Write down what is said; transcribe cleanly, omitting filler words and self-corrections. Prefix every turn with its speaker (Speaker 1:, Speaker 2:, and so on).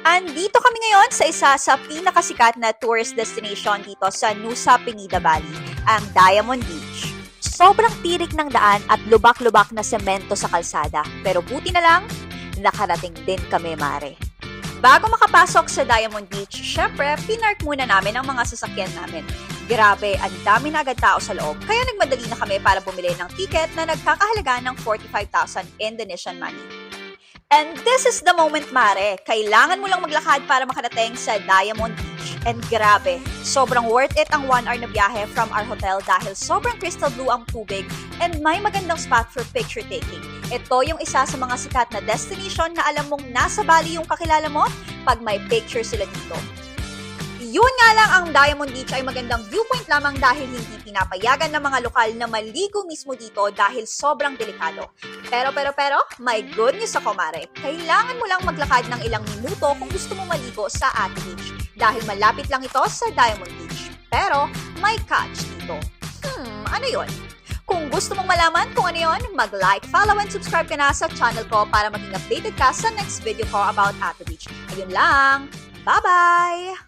Speaker 1: Andito kami ngayon sa isa sa pinakasikat na tourist destination dito sa Nusa Penida Valley, ang Diamond Beach. Sobrang tirik ng daan at lubak-lubak na semento sa kalsada. Pero buti na lang, nakarating din kami, mare. Bago makapasok sa Diamond Beach, syempre, pinark muna namin ang mga sasakyan namin. Grabe, ang dami na agad tao sa loob, kaya nagmadali na kami para bumili ng ticket na nagkakahalaga ng 45,000 Indonesian money. And this is the moment, mare. Kailangan mo lang maglakad para makarating sa Diamond Beach. And grabe, sobrang worth it ang 1 hour na biyahe from our hotel dahil sobrang crystal blue ang tubig and may magandang spot for picture taking. Ito yung isa sa mga sikat na destination na alam mong nasa Bali yung kakilala mo pag may picture sila dito. Yun nga lang, ang Diamond Beach ay magandang viewpoint lamang dahil hindi pinapayagan ng mga lokal na maligo mismo dito dahil sobrang delikado. Pero, may good news ako, mare. Kailangan mo lang maglakad ng ilang minuto kung gusto mo maligo sa Ate Beach dahil malapit lang ito sa Diamond Beach. Pero, may catch dito. Ano yun? Kung gusto mong malaman kung ano yun, mag-like, follow, and subscribe ka na sa channel ko para maging updated ka sa next video ko about Ate Beach. Ayun lang. Bye-bye!